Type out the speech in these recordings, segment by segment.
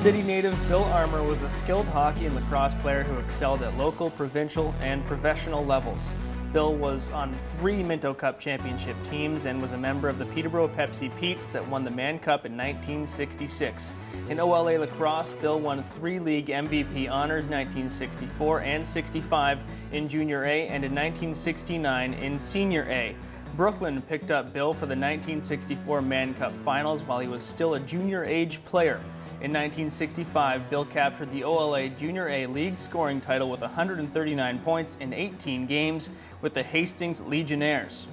City native Bill Armour was a skilled hockey and lacrosse player who excelled at local, provincial, and professional levels. Bill was on 3 Minto Cup championship teams and was a member of the Peterborough Pepsi Petes that won the Mann Cup in 1966. In OLA lacrosse, Bill won 3 league MVP honors 1964 and 65 in Junior A and in 1969 in Senior A. Brooklyn picked up Bill for the 1964 Mann Cup finals while he was still a junior age player. In 1965, Bill captured the OLA Junior A League scoring title with 139 points in 18 games with the Hastings Legionnaires.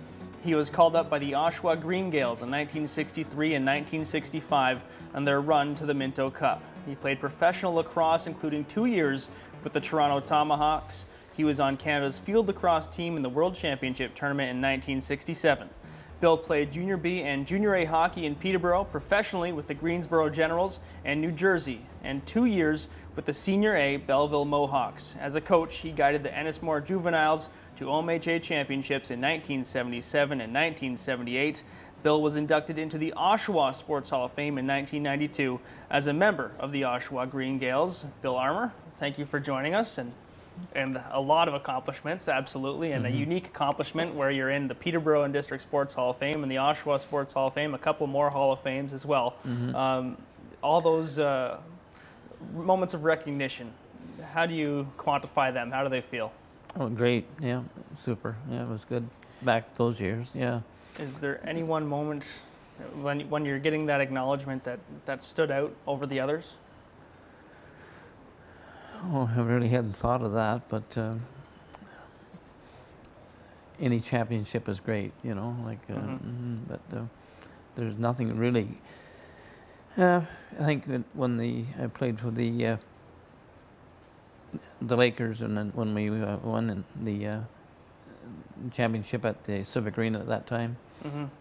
He was called up by the Oshawa Green Gaels in 1963 and 1965 on their run to the Minto Cup. He played professional lacrosse, including 2 years with the Toronto Tomahawks. He was on Canada's field lacrosse team in the World Championship tournament in 1967. Bill played Junior B and Junior A hockey in Peterborough professionally with the Greensboro Generals and New Jersey, and 2 years with the Senior A Belleville Mohawks. As a coach, he guided the Ennismore Juveniles to OMHA championships in 1977 and 1978. Bill was inducted into the Oshawa Sports Hall of Fame in 1992 as a member of the Oshawa Green Gaels. Bill Armour, thank you for joining us, and a lot of accomplishments, absolutely, and a unique accomplishment where you're in the Peterborough and District Sports Hall of Fame and the Oshawa Sports Hall of Fame, a couple more Hall of Fames as well. All those moments of recognition, how do you quantify them? How do they feel? Oh, great. Yeah, super. Yeah, it was good back those years. Yeah. Is there any one moment when you're getting that acknowledgement that stood out over the others? Oh, I really hadn't thought of that, but any championship is great, you know. But there's nothing really. I think when I played for the Lakers, and then when we won in the championship at the Civic Arena at that time,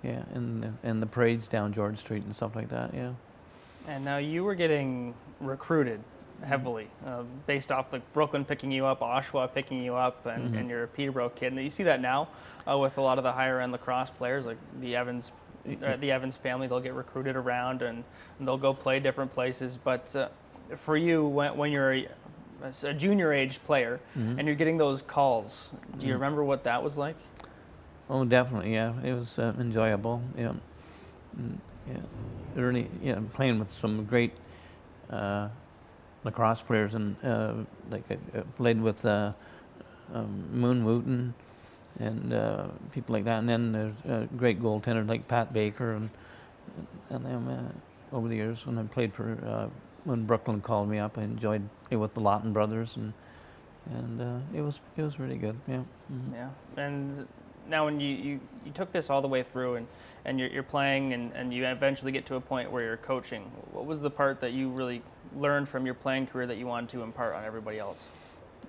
yeah, and the parades down George Street and stuff like that, yeah. And now you were getting recruited heavily, based off like Brooklyn picking you up, Oshawa picking you up, and you're a Peterborough kid. And you see that now with a lot of the higher end lacrosse players, like the Evans family. They'll get recruited around and they'll go play different places. But for you, when you're a junior age player and you're getting those calls, do you remember what that was like? Oh, definitely. Yeah, it was enjoyable. Yeah, yeah, really. Yeah, playing with some great lacrosse players, and I played with Moon Wooten and people like that, and then there's great goaltenders like Pat Baker and them over the years. When I played for when Brooklyn called me up, I enjoyed it with the Lawton brothers, and it was really good. Yeah. Yeah. And now when you took this all the way through and you're playing and you eventually get to a point where you're coaching, what was the part that you really learned from your playing career that you wanted to impart on everybody else?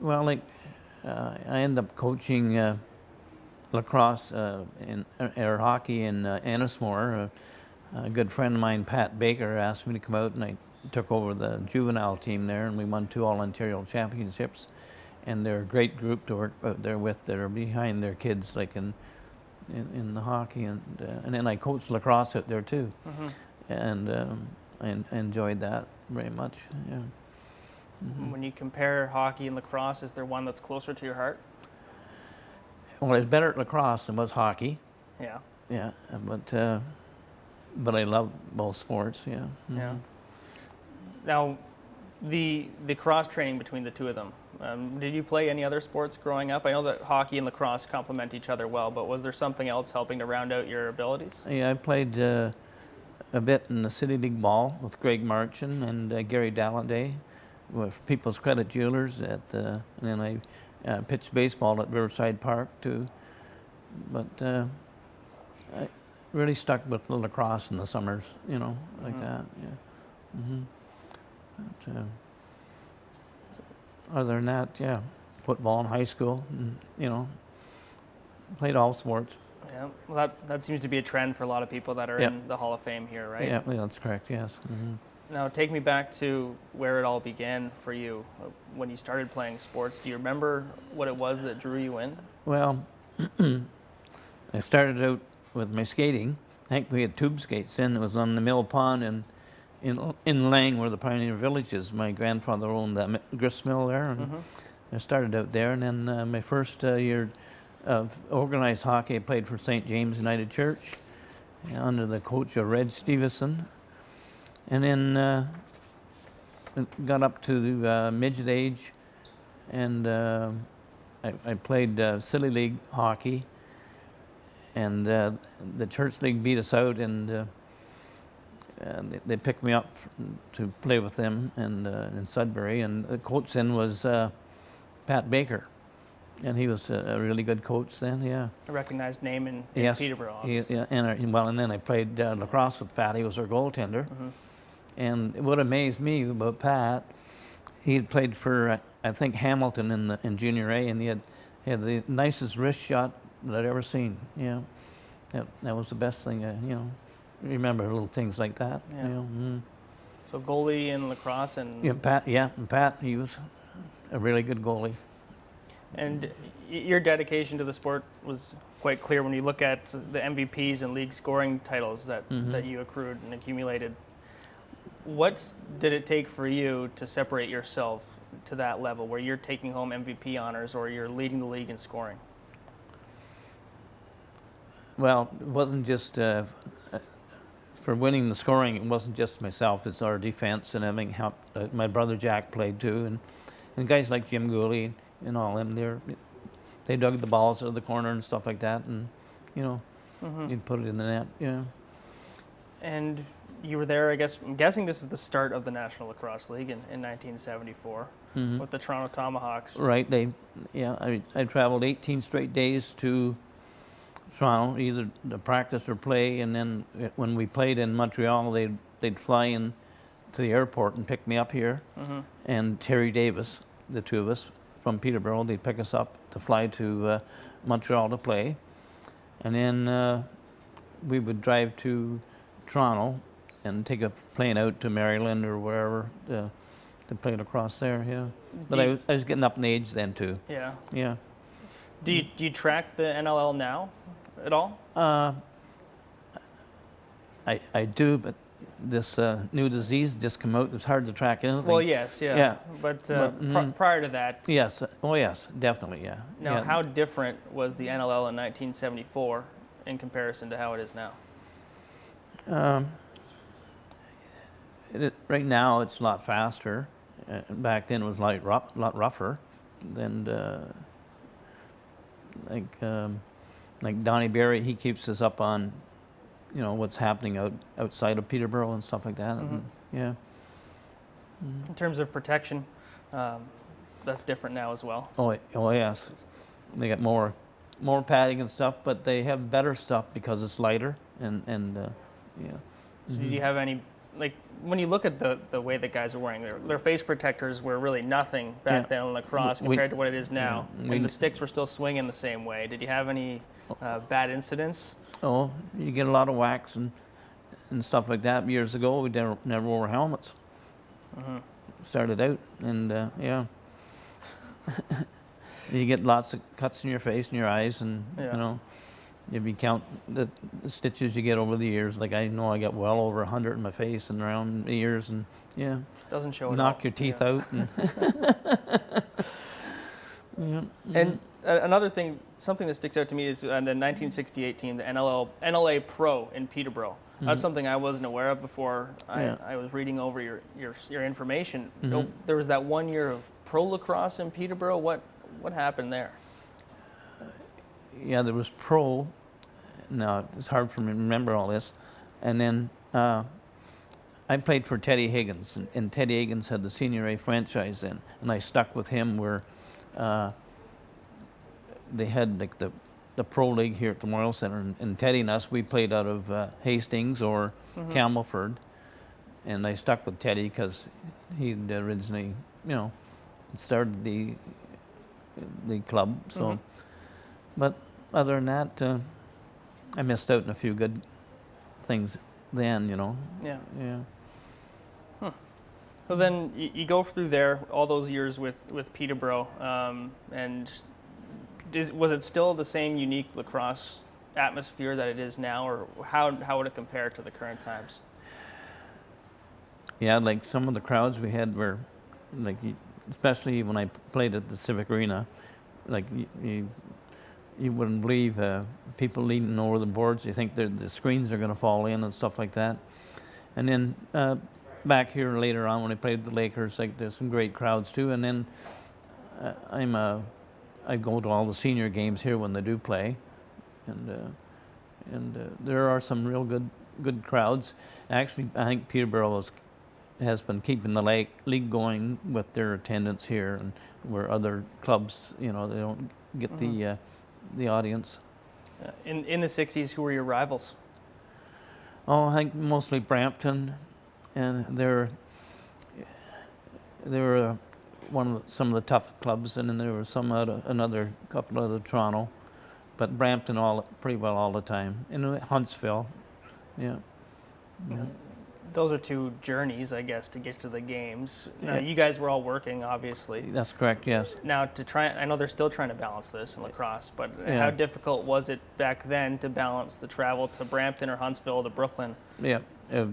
Well, I ended up coaching lacrosse and air hockey in Ennismore. A good friend of mine, Pat Baker, asked me to come out, and I took over the juvenile team there, and we won 2 All-Ontario championships. And they're a great group to work there with. They're behind their kids, like in the hockey, and then I coached lacrosse out there too, and I enjoyed that very much. Yeah. When you compare hockey and lacrosse, is there one that's closer to your heart? Well, I was better at lacrosse than was hockey. Yeah. Yeah, but I love both sports. Yeah. Yeah. Now, the cross training between the two of them. Did you play any other sports growing up? I know that hockey and lacrosse complement each other well, but was there something else helping to round out your abilities? Yeah, I played a bit in the City League ball with Greg Marchin and Gary Dallanday with People's Credit Jewelers and then I pitched baseball at Riverside Park too. But I really stuck with the lacrosse in the summers, you know, like that. Yeah. But, other than that, yeah, football in high school, you know, played all sports. Yeah, well, that seems to be a trend for a lot of people that are in the Hall of Fame here, right? Yeah, that's correct, yes. Now, take me back to where it all began for you. When you started playing sports, do you remember what it was that drew you in? Well, I started out with my skating. I think we had tube skates then. It was on the Mill Pond in Lang, where the Pioneer Village is. My grandfather owned that grist mill there, and I started out there. And then my first year of organized hockey, I played for St. James United Church under the coach of Red Stevenson. And then got up to the midget age, and I played Silly League hockey. And the church league beat us out, and they picked me up to play with them in Sudbury. And the coach then was Pat Baker, and he was a really good coach then. Yeah, A recognized name in yes, Peterborough, obviously. and then I played lacrosse with Pat. He was our goaltender. And what amazed me about Pat, he had played for I think Hamilton in Junior A, and he had the nicest wrist shot that I'd ever seen. Yeah, that was the best thing. Remember little things like that. Yeah. So goalie in lacrosse and Pat, he was a really good goalie. And your dedication to the sport was quite clear when you look at the MVPs and league scoring titles that you accrued and accumulated. What did it take for you to separate yourself to that level where you're taking home MVP honors or you're leading the league in scoring? Well, it wasn't just for winning the scoring. It wasn't just myself. It's our defense and everything helped. My brother Jack played too, and guys like Jim Gooley and all them. They dug the balls out of the corner and stuff like that, and you'd put it in the net. Yeah. And you were there, I guess. I'm guessing this is the start of the National Lacrosse League in 1974 with the Toronto Tomahawks. Right. I traveled 18 straight days to Toronto, either to practice or play, and then when we played in Montreal, they'd fly in to the airport and pick me up here. And Terry Davis, the two of us from Peterborough, they'd pick us up to fly to Montreal to play, and then we would drive to Toronto and take a plane out to Maryland or wherever to play lacrosse there. Yeah, but I was getting up in age then too. Yeah. Yeah. Do you track the NLL now at all? I do, but this new disease just come out. It's hard to track anything. Well, yes, yeah. Yeah. But prior to that. Yes. Oh, yes. Definitely. Yeah. Now, how different was the NLL in 1974 in comparison to how it is now? Right now, it's a lot faster. Back then, it was a lot rougher. And like Donnie Berry, he keeps us up on, what's happening outside of Peterborough and stuff like that. And, yeah. In terms of protection, that's different now as well. Oh yes. They got more padding and stuff, but they have better stuff because it's lighter and yeah. So do you have any, like, when you look at the way that guys are wearing their face protectors were really nothing back then in lacrosse compared to what it is now, and the sticks were still swinging the same way. Did you have any bad incidents? Oh, you get a lot of wax and stuff like that. Years ago, we never wore helmets. Started out, and yeah. You get lots of cuts in your face and your eyes, and if you count the stitches you get over the years, like I know I got well over 100 in my face and around the ears, and yeah. Doesn't show it. Knock your teeth out. And And another thing, something that sticks out to me is the 1968 team, the NLA Pro in Peterborough. That's something I wasn't aware of before I was reading over your information. There was that 1 year of pro lacrosse in Peterborough. What happened there? Yeah, there was pro. Now, it's hard for me to remember all this. And then I played for Teddy Higgins, and Teddy Higgins had the Senior A franchise then, and I stuck with him where they had like the pro league here at the Memorial Center, and Teddy and us, we played out of Hastings or Campbellford, and I stuck with Teddy because he'd originally, started the club. So, but other than that, I missed out on a few good things then, Yeah. Yeah. So then you go through there all those years with Peterborough, and was it still the same unique lacrosse atmosphere that it is now, or how would it compare to the current times? Yeah, like some of the crowds we had were, like, especially when I played at the Civic Arena, like you wouldn't believe people leaning over the boards. You think the screens are going to fall in and stuff like that. And then back here later on when I played the Lakers, like there's some great crowds too. And then I go to all the senior games here when they do play, and there are some real good crowds. Actually, I think Peterborough has been keeping the league going with their attendance here, and where other clubs, they don't get the audience. In the 60s, who were your rivals? Oh, I think mostly Brampton, and they were some of the tough clubs, and then there were some another couple out of Toronto, but Brampton pretty well all the time. And Huntsville, yeah. Those are two journeys, I guess, to get to the games. Now, Yeah. you guys were all working, obviously. That's correct, yes. Now, I know they're still trying to balance this in lacrosse, but Yeah. how difficult was it back then to balance the travel to Brampton or Huntsville to Brooklyn? Yeah, it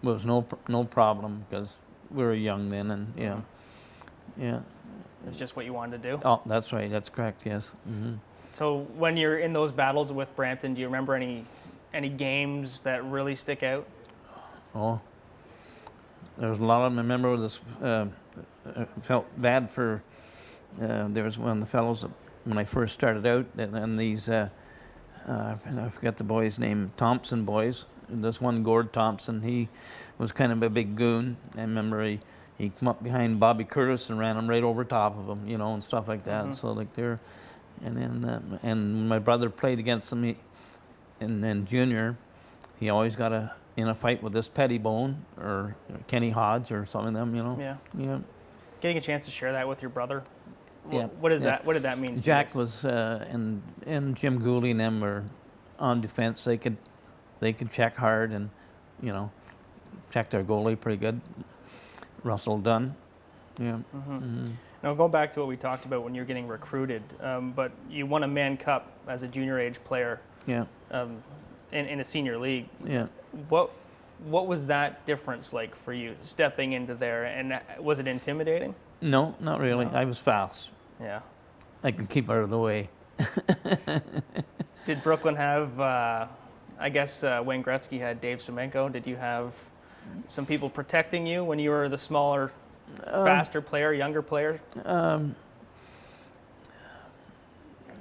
was no problem because we were young then, and yeah. It was just what you wanted to do? Oh, that's right. That's correct. Yes. Mm-hmm. So when you're in those battles with Brampton, do you remember any games that really stick out? Oh, there was a lot of them. I remember this. I felt bad for. There was one of the fellows that, when I first started out, and these. I forget the boy's name. Thompson boys. This one Gord Thompson. He was kind of a big goon. I remember he came up behind Bobby Curtis and ran him right over top of him, and stuff like that. So like they're, and then and my brother played against him, and then junior, he always got in a fight with this Pettibone or Kenny Hodge or some of them, Yeah. Yeah. Getting a chance to share that with your brother. Yeah. What is that? What did that mean? To you Jack guys? was and Jim Gooley and them were on defense. They could check hard and check their goalie pretty good. Russell Dunn. Yeah. Now, going back to what we talked about when you're getting recruited, but you won a Man Cup as a junior age player. Yeah. In a senior league. Yeah. What was that difference like for you stepping into there, and was it intimidating? No, not really. No. I was fast. Yeah. I could keep out of the way. Did Brooklyn have? I guess Wayne Gretzky had Dave Semenko. Did you have some people protecting you when you were the smaller, faster player, younger player?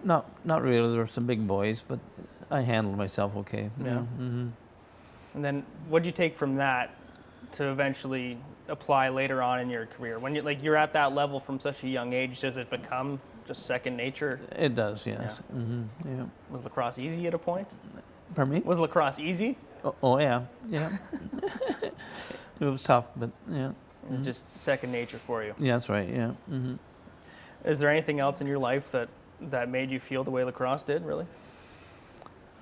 Not really. There were some big boys, but I handled myself okay. Yeah. Mm-hmm. And then what did you take from that to eventually apply later on in your career? When you're at that level from such a young age, does it become just second nature? It does, yes. Yeah. Mm-hmm. Yeah. Was lacrosse easy at a point? Pardon me? Was lacrosse easy? Oh yeah. It was tough, but yeah. It was just second nature for you. Yeah, that's right. Yeah. Mm-hmm. Is there anything else in your life that made you feel the way lacrosse did, really?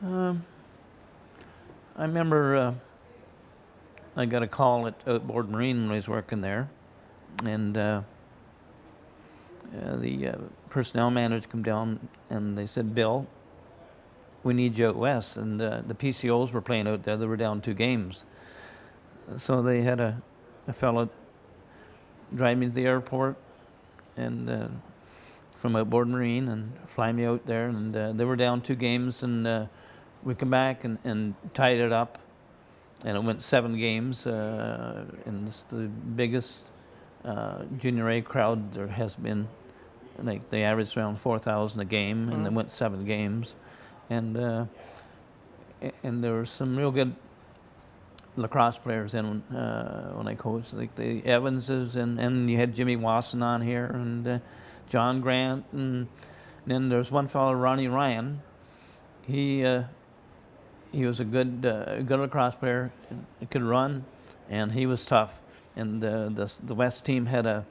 I remember I got a call at Outboard Marine when I was working there, and the personnel manager come down and they said, "Bill, we need you out west." And the PCOs were playing out there. They were down 2 games, so they had a fellow drive me to the airport and from Outboard Marine and fly me out there. And they were down 2 games, and we come back and tied it up, and it went 7 games, and it's the biggest junior A crowd there has been. Like they averaged around 4,000 a game, and they went 7 games, and there were some real good lacrosse players in when I coached, like the Evanses, and you had Jimmy Wasson on here, and John Grant, and then there's one fellow, Ronnie Ryan. He was a good lacrosse player. He could run, and he was tough. And the West team had a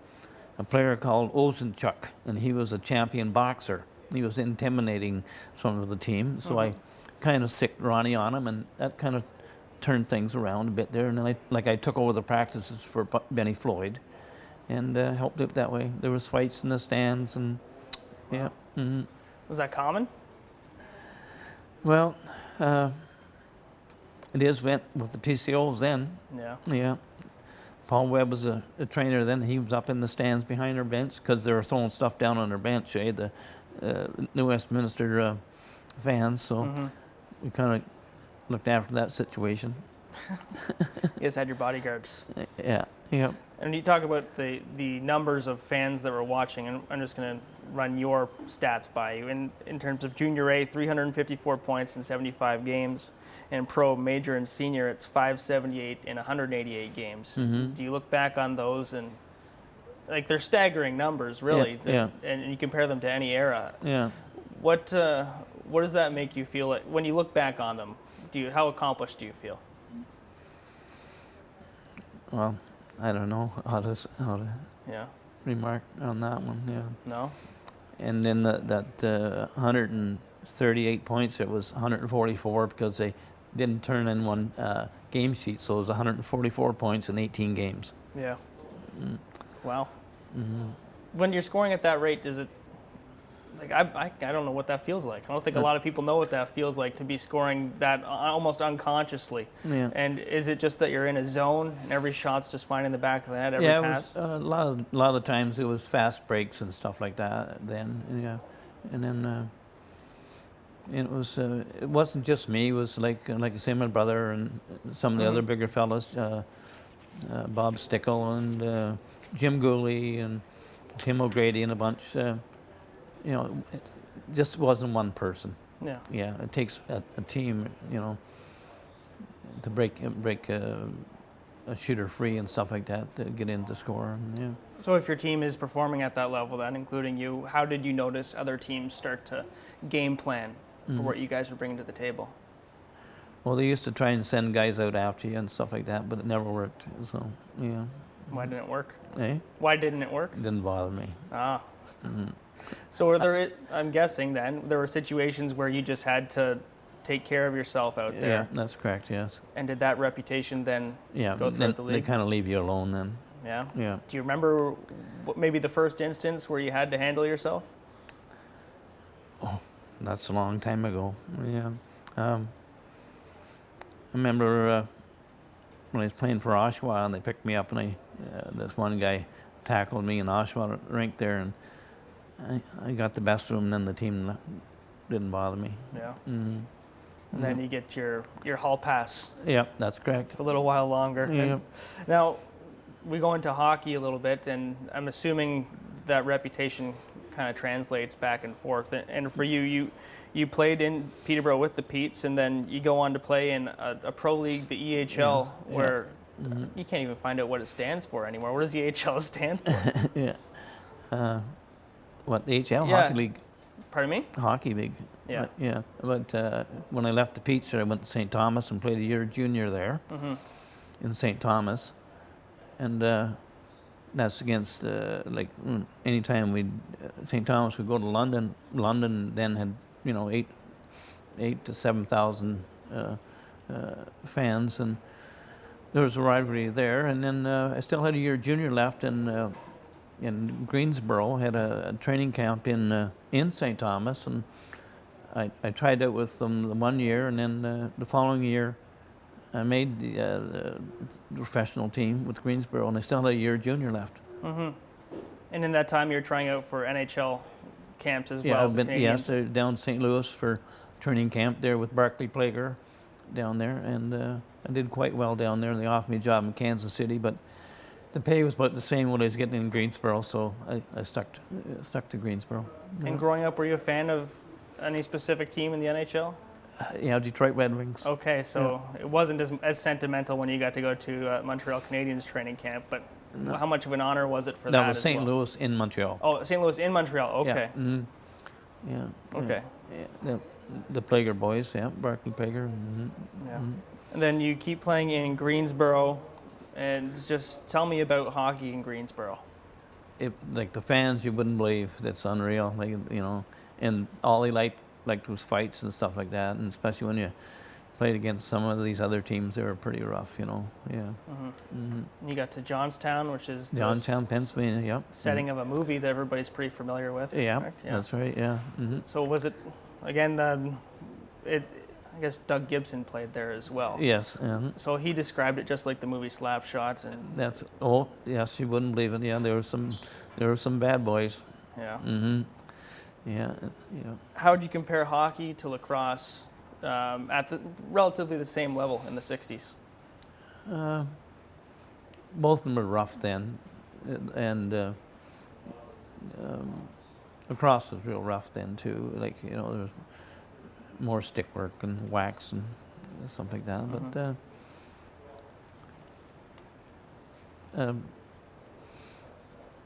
player called Ozenchuk, and he was a champion boxer. He was intimidating some of the team, so I kind of sicked Ronnie on him, and that kind of turned things around a bit there. And then I took over the practices for Benny Floyd, and helped it that way. There was fights in the stands, and yeah. Mm-hmm. Was that common? Well, it went with the PCOs then. Yeah. Yeah. Paul Webb was a trainer then. He was up in the stands behind our bench because they were throwing stuff down on their bench, the New Westminster fans. So we kind of looked after that situation. You guys had your bodyguards. Yeah. And you talk about the numbers of fans that were watching, and I'm just going to run your stats by you. In terms of junior A, 354 points in 75 games. And pro, major, and senior, it's 578 in 188 games. Do you look back on those and, like, they're staggering numbers, really. Yeah. And you compare them to any era. Yeah. What does that make you feel like when you look back on them? How accomplished do you feel? Well, I don't know how to remark on that one. Yeah. No. And then that 138 points, it was 144 because they didn't turn in one game sheet, so it was 144 points in 18 games. Yeah. Wow. When you're scoring at that rate, does it, like, I don't know what that feels like. I don't think a lot of people know what that feels like, to be scoring that almost unconsciously. Yeah. And is it just that you're in a zone and every shot's just finding the back of the net every pass? Yeah, a lot of the times it was fast breaks and stuff like that then. Yeah. And then it wasn't just me. It was like I say, my brother and some of the other bigger fellas, Bob Stickle and Jim Gooley and Tim O'Grady and a bunch. It just wasn't one person. Yeah. Yeah, it takes a team, to break a shooter free and stuff like that to get in to score. Yeah. So if your team is performing at that level, then including you, how did you notice other teams start to game plan for what you guys were bringing to the table? Well, they used to try and send guys out after you and stuff like that, but it never worked. So yeah. Why didn't it work? Eh? Why didn't it work? It didn't bother me. Ah. So I'm guessing then there were situations where you just had to take care of yourself out there. Yeah, that's correct. Yes. And did that reputation then go throughout the league? They kind of leave you alone then. Yeah. Yeah. Do you remember maybe the first instance where you had to handle yourself? Oh, that's a long time ago. Yeah. I remember when I was playing for Oshawa and they picked me up and this one guy tackled me in Oshawa rink there, and I got the best of him, and then the team didn't bother me. Yeah. And then you get your hall pass. Yep, that's correct. For a little while longer. Yep. Now, we go into hockey a little bit, and I'm assuming that reputation kind of translates back and forth. And for you played in Peterborough with the Petes, and then you go on to play in a pro league, the EHL, where you can't even find out what it stands for anymore. What does EHL stand for? Yeah. What, the EHL? Yeah. Hockey League? Pardon me? Hockey League. Yeah. Yeah. But when I left the Petes, I went to St. Thomas and played a year junior there in St. Thomas. And that's against, anytime St. Thomas would go to London. London then had, 8 to 7,000 fans, and there was a rivalry there. And then I still had a year junior left, and in Greensboro, had a training camp in St. Thomas, and I tried out with them the 1 year, and then the following year I made the professional team with Greensboro, and I still had a year junior left. And in that time, you're trying out for NHL camps as well? Yeah, I've been down St. Louis for training camp there with Barclay Plager down there, and I did quite well down there. They offered me a job in Kansas City, but the pay was about the same what I was getting in Greensboro, so I stuck to Greensboro. And growing up, were you a fan of any specific team in the NHL? Yeah, Detroit Red Wings. Okay, so it wasn't as sentimental when you got to go to Montreal Canadiens training camp, but how much of an honor was it for that? That was St. Louis in Montreal. Oh, St. Louis in Montreal. Okay. Yeah. Yeah. Okay. Yeah. The Plager boys. Yeah, Barclay Plager. Yeah. And then you keep playing in Greensboro. And just tell me about hockey in Greensboro. Like the fans, you wouldn't believe. That's unreal. Like, and all they liked was fights and stuff like that. And especially when you played against some of these other teams, they were pretty rough. Yeah. You got to Johnstown, which is Johnstown, Pennsylvania. Yep. Setting of a movie that everybody's pretty familiar with. Yeah, that's right. Yeah. So was it again? I guess Doug Gibson played there as well. Yes, and So he described it just like the movie Slapshots, and that's yes, you wouldn't believe it. Yeah, there were some bad boys. yeah. Mm-hmm. Yeah, yeah. How would you compare hockey to lacrosse at the relatively the same level in the 60s? Both of them were rough then, and lacrosse was real rough then too. Like there was more stick work and wax and something like that. Mm-hmm.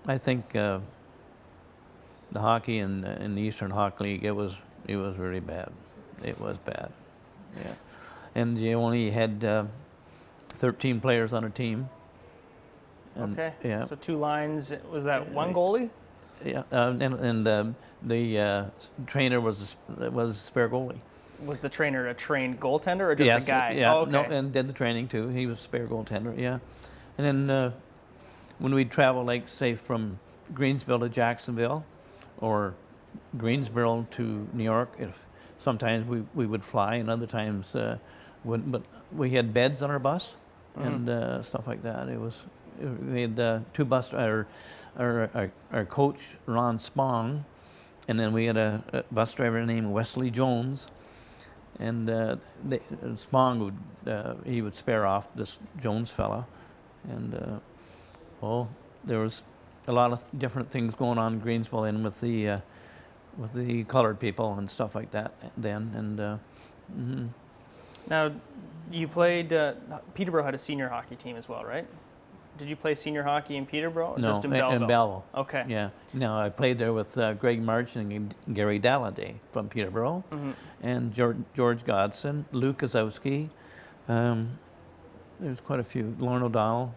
But I think the hockey in the Eastern Hockey League, it was really bad. It was bad. Yeah, and you only had 13 players on a team. And, Okay. Yeah. So 2 lines. Was that one goalie? Yeah, and the trainer was a spare goalie. Was the trainer a trained goaltender or just Yes, a guy? yeah, Oh, okay. no, and did the training too. He was a spare goaltender, yeah. And then when we'd travel, like say from Greensboro to Jacksonville, or Greensboro to New York, sometimes we would fly, and other times wouldn't. But we had beds on our bus and stuff like that. We had 2 bus our coach Ron Spong, and then we had a bus driver named Wesley Jones, and Spong would spare off this Jones fella, and there was a lot of different things going on in Greensboro and with the colored people and stuff like that then, and Now, you played. Peterborough had a senior hockey team as well, right? Did you play senior hockey in Peterborough or no, just in Belleville? in Belleville. Okay. Yeah. No, I played there with Greg March and Gary Dalladay from Peterborough, and George Godson, Luke Kozowski. There's quite a few. Lorne O'Donnell.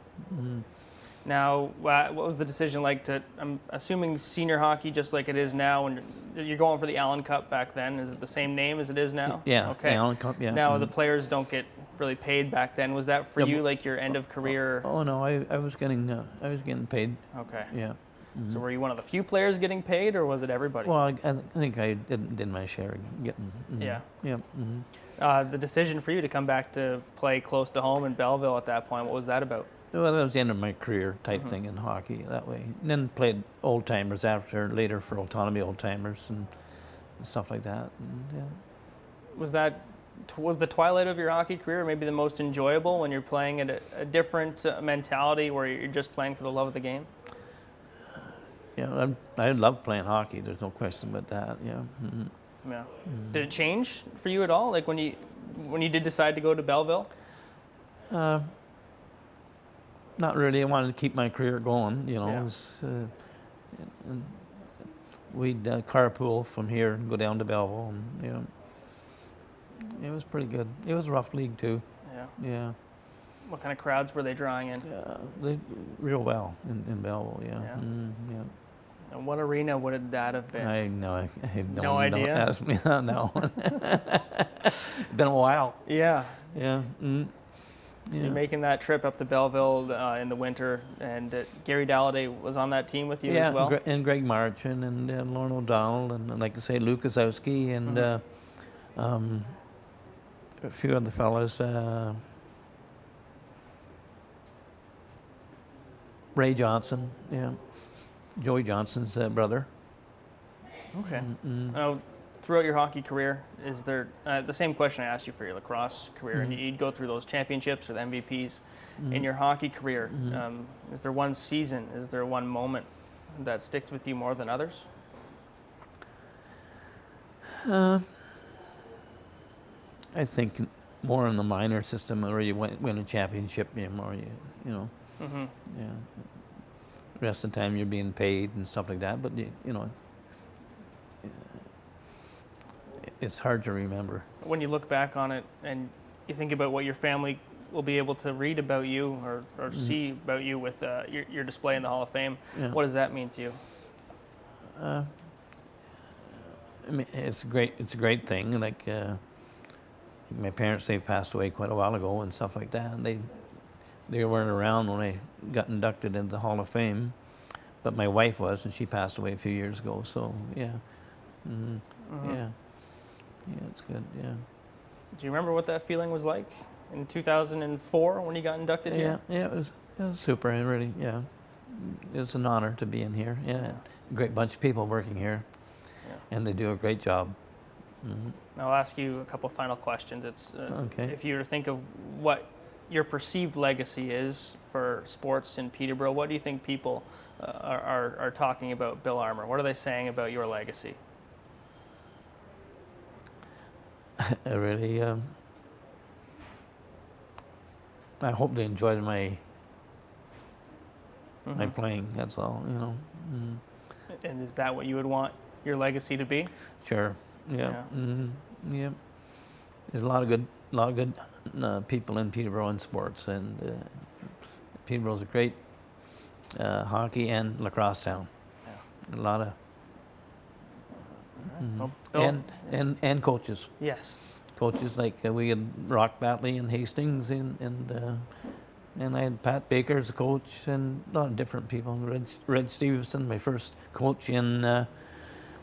Now, what was the decision like to? I'm assuming senior hockey, just like it is now, and you're going for the Allen Cup back then. Is it the same name as it is now? Yeah. Okay. Allen Cup. Yeah. Now the players don't get really paid back then. Was that for Yeah, you, like your end of career? Oh no, I was getting paid. Okay. Yeah. So were you one of the few players getting paid, or was it everybody? Well, I think I did my share of getting. Yeah. Yeah. The decision for you to come back to play close to home in Belleville at that point, what was that about? Well, that was the end of my career type thing in hockey that way. And then played old timers later for autonomy old timers and stuff like that. And, yeah. Was the twilight of your hockey career maybe the most enjoyable when you're playing at a different mentality where you're just playing for the love of the game? Yeah, I love playing hockey. There's no question about that. Yeah. Yeah. Did it change for you at all? Like when you did decide to go to Belleville? Not really. I wanted to keep my career going. Yeah. It was, and we'd carpool from here and go down to Belleville, and it was pretty good. It was a rough league too. Yeah. Yeah. What kind of crowds were they drawing in? They real well in Belleville. Yeah. Yeah. Yeah. And what arena would that have been? I know. I don't No idea? Don't ask me. No. Been a while. Yeah. Yeah. So you're making that trip up to Belleville in the winter, and Gary Dalladay was on that team with you as well? Yeah, and Greg Marchand and Lorne O'Donnell, and like I say, Luke Kozowski, and a few other fellas. Ray Johnson, yeah. Joey Johnson's brother. Okay. Now, throughout your hockey career, is there the same question I asked you for your lacrosse career, and you'd go through those championships or the MVPs. In your hockey career, is there one season, is there one moment that sticks with you more than others? I think more in the minor system where you win a championship, more yeah. The rest of the time you're being paid and stuff like that, but it's hard to remember. When you look back on it and you think about what your family will be able to read about you or see about you with your display in the Hall of Fame, what does that mean to you? I mean, it's great. It's a great thing. Like my parents, they passed away quite a while ago and stuff like that. And they weren't around when I got inducted into the Hall of Fame, but my wife was, and she passed away a few years ago. So yeah, yeah, it's good. Yeah. Do you remember what that feeling was like in 2004 when you got inducted here? Yeah, it was super. And really, yeah, it was an honor to be in here. Yeah, great bunch of people working here, and they do a great job. I'll ask you a couple final questions. It's Okay. if you were to think of what your perceived legacy is for sports in Peterborough, what do you think people are talking about Bill Armour? What are they saying about your legacy? I really, I hope they enjoyed my playing. That's all, you know. And is that what you would want your legacy to be? Sure. Yeah. Yeah. There's a lot of good people in Peterborough in sports, and Peterborough's a great hockey and lacrosse town. Yeah. A lot of Well, Bill, and coaches. yes. Coaches like we had Rock Batley and Hastings, and I had Pat Baker as a coach, and a lot of different people. Red Stevenson, my first coach in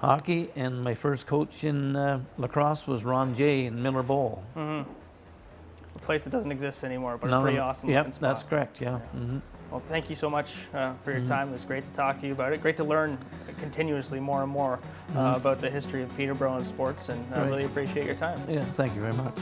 hockey, and my first coach in lacrosse was Ron Jay in Miller Bowl. A place that doesn't exist anymore, but a pretty awesome looking spot. That's correct. Yeah. Well, thank you so much for your time. It was great to talk to you about it. Great to learn continuously more and more about the history of Peterborough and sports, and I really appreciate your time. Yeah. Thank you very much.